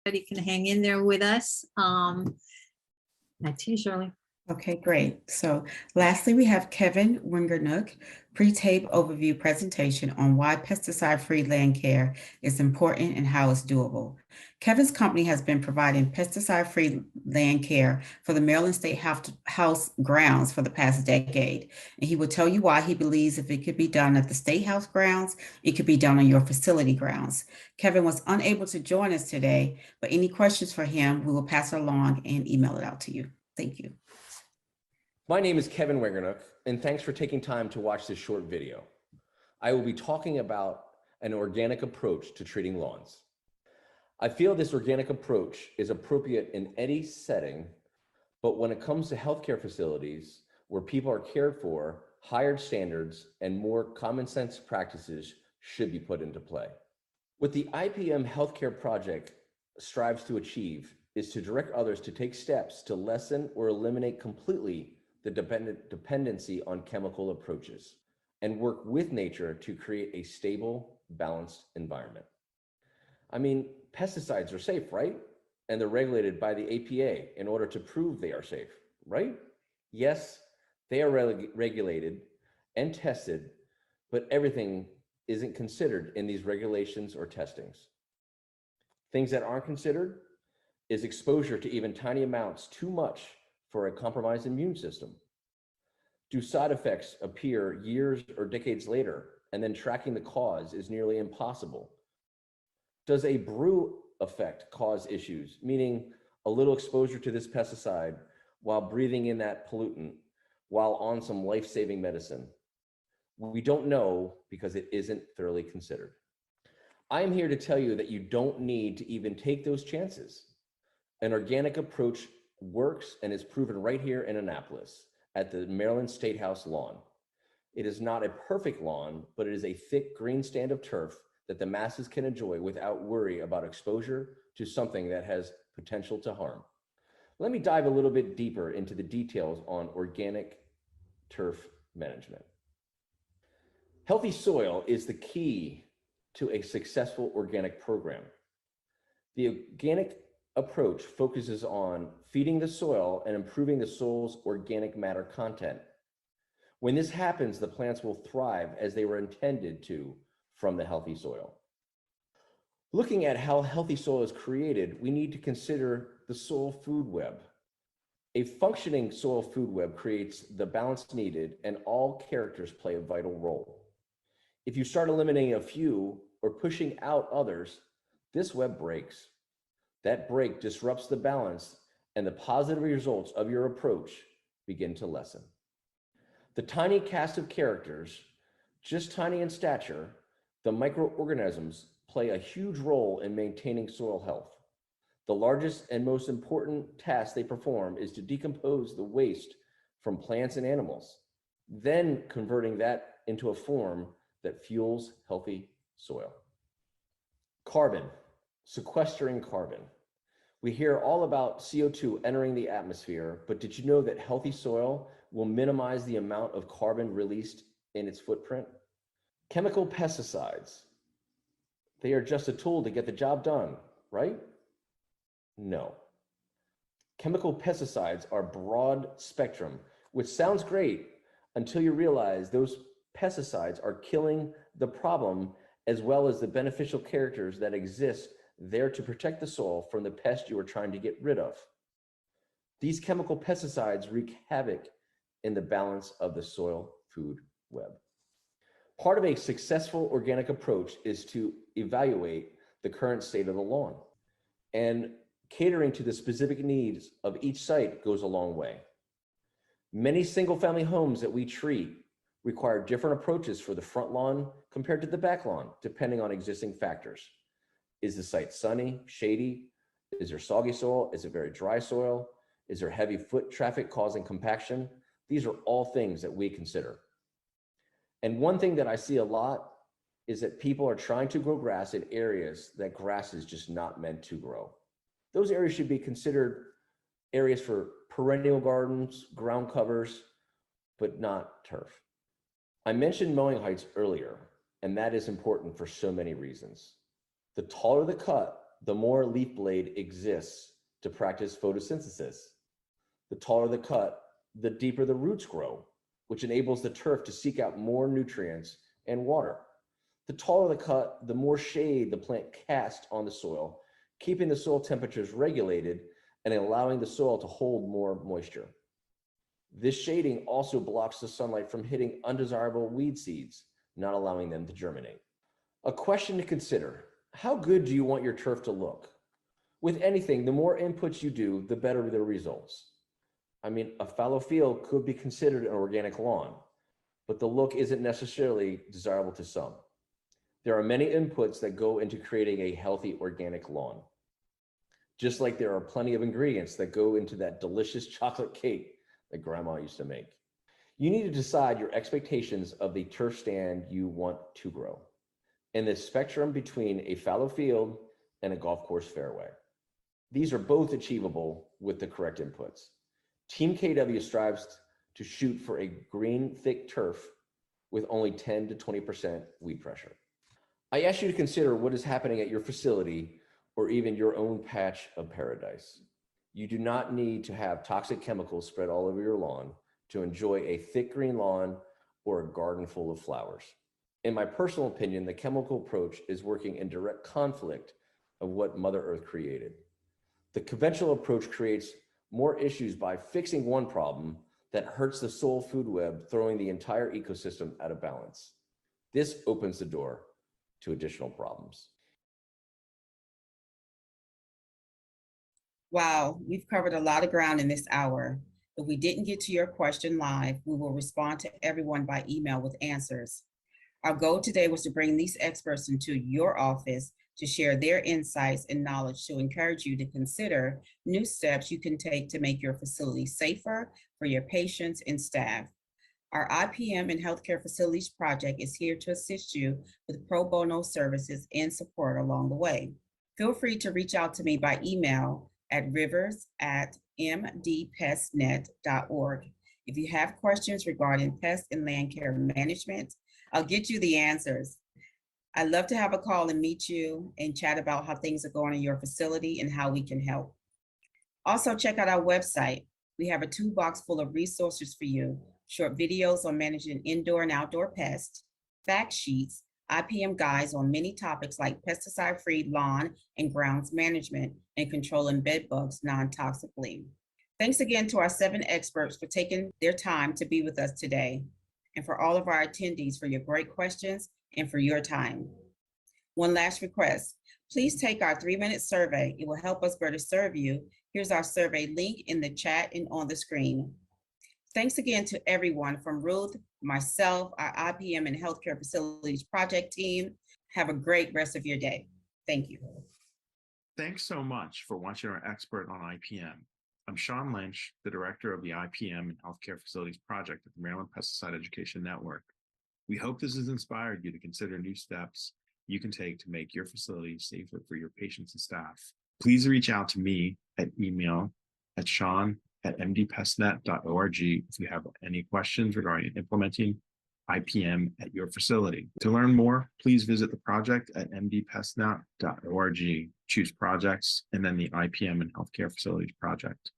everybody can hang in there with us. Back to you, Shirley. Okay, great. So lastly, we have Kevin Wengernuk, pre-tape overview presentation on why pesticide-free land care is important and how it's doable. Kevin's company has been providing pesticide-free land care for the Maryland State House grounds for the past decade. And he will tell you why he believes if it could be done at the State House grounds, it could be done on your facility grounds. Kevin was unable to join us today, but any questions for him, we will pass it along and email it out to you. Thank you. My name is Kevin Wengernuk, and thanks for taking time to watch this short video. I will be talking about an organic approach to treating lawns. I feel this organic approach is appropriate in any setting, but when it comes to healthcare facilities where people are cared for, higher standards and more common sense practices should be put into play. What the IPM Healthcare Project strives to achieve is to direct others to take steps to lessen or eliminate completely the dependency on chemical approaches and work with nature to create a stable, balanced environment. I mean, pesticides are safe, right? And they're regulated by the APA in order to prove they are safe, right? Yes, they are regulated and tested, but everything isn't considered in these regulations or testings. Things that aren't considered is exposure to even tiny amounts too much for a compromised immune system. Do side effects appear years or decades later, and then tracking the cause is nearly impossible? Does a brew effect cause issues, meaning a little exposure to this pesticide while breathing in that pollutant while on some life-saving medicine? We don't know because it isn't thoroughly considered. I am here to tell you that you don't need to even take those chances. An organic approach works and is proven right here in Annapolis at the Maryland State House lawn. It is not a perfect lawn, but it is a thick green stand of turf that the masses can enjoy without worry about exposure to something that has potential to harm. Let me dive a little bit deeper into the details on organic turf management. Healthy soil is the key to a successful organic program. The organic approach focuses on feeding the soil and improving the soil's organic matter content. When this happens, the plants will thrive as they were intended to from the healthy soil. Looking at how healthy soil is created, we need to consider the soil food web. A functioning soil food web creates the balance needed, and all characters play a vital role. If you start eliminating a few or pushing out others, this web breaks. That break disrupts the balance, and the positive results of your approach begin to lessen. The tiny cast of characters, just tiny in stature, the microorganisms play a huge role in maintaining soil health. The largest and most important task they perform is to decompose the waste from plants and animals, then converting that into a form that fuels healthy soil. Carbon, sequestering carbon. We hear all about CO2 entering the atmosphere, but did you know that healthy soil will minimize the amount of carbon released in its footprint? Chemical pesticides, they are just a tool to get the job done, right? No. Chemical pesticides are broad spectrum, which sounds great until you realize those pesticides are killing the problem as well as the beneficial characters that exist there to protect the soil from the pest you are trying to get rid of. These chemical pesticides wreak havoc in the balance of the soil food web. Part of a successful organic approach is to evaluate the current state of the lawn, and catering to the specific needs of each site goes a long way. Many single-family homes that we treat require different approaches for the front lawn compared to the back lawn, depending on existing factors. Is the site sunny, shady? Is there soggy soil? Is it very dry soil? Is there heavy foot traffic causing compaction? These are all things that we consider. And one thing that I see a lot is that people are trying to grow grass in areas that grass is just not meant to grow. Those areas should be considered areas for perennial gardens, ground covers, but not turf. I mentioned mowing heights earlier, and that is important for so many reasons. The taller the cut, the more leaf blade exists to practice photosynthesis. The taller the cut, the deeper the roots grow, which enables the turf to seek out more nutrients and water. The taller the cut, the more shade the plant casts on the soil, keeping the soil temperatures regulated and allowing the soil to hold more moisture. This shading also blocks the sunlight from hitting undesirable weed seeds, not allowing them to germinate. A question to consider: how good do you want your turf to look? With anything, the more inputs you do, the better the results. I mean, a fallow field could be considered an organic lawn, but the look isn't necessarily desirable to some. There are many inputs that go into creating a healthy organic lawn. Just like there are plenty of ingredients that go into that delicious chocolate cake that grandma used to make. You need to decide your expectations of the turf stand you want to grow, and the spectrum between a fallow field and a golf course fairway. These are both achievable with the correct inputs. Team KW strives to shoot for a green, thick turf with only 10 to 20% weed pressure. I ask you to consider what is happening at your facility or even your own patch of paradise. You do not need to have toxic chemicals spread all over your lawn to enjoy a thick green lawn or a garden full of flowers. In my personal opinion, the chemical approach is working in direct conflict of what Mother Earth created. The conventional approach creates more issues by fixing one problem that hurts the soil food web, throwing the entire ecosystem out of balance. This opens the door to additional problems. Wow, we've covered a lot of ground in this hour. If we didn't get to your question live, we will respond to everyone by email with answers. Our goal today was to bring these experts into your office to share their insights and knowledge to encourage you to consider new steps you can take to make your facility safer for your patients and staff. Our IPM and Healthcare Facilities Project is here to assist you with pro bono services and support along the way. Feel free to reach out to me by email at rivers@mdpestnet.org. If you have questions regarding pest and land care management, I'll get you the answers. I'd love to have a call and meet you and chat about how things are going in your facility and how we can help. Also, check out our website. We have a toolbox full of resources for you: short videos on managing indoor and outdoor pests, fact sheets, IPM guides on many topics like pesticide-free lawn and grounds management and controlling bed bugs non-toxically. Thanks again to our 7 experts for taking their time to be with us today, and for all of our attendees for your great questions and for your time. One last request: please take our 3-minute survey. It will help us better serve you. Here's our survey link in the chat and on the screen. Thanks again to everyone from Ruth, myself, our IPM and Healthcare Facilities Project team. Have a great rest of your day. Thank you. Thanks so much for watching our expert on IPM. I'm Sean Lynch, the director of the IPM and Healthcare Facilities Project at the Maryland Pesticide Education Network. We hope this has inspired you to consider new steps you can take to make your facility safer for your patients and staff. Please reach out to me at email at sean@mdpestnet.org if you have any questions regarding implementing IPM at your facility. To learn more, please visit the project at mdpestnet.org, choose projects, and then the IPM and Healthcare Facilities Project.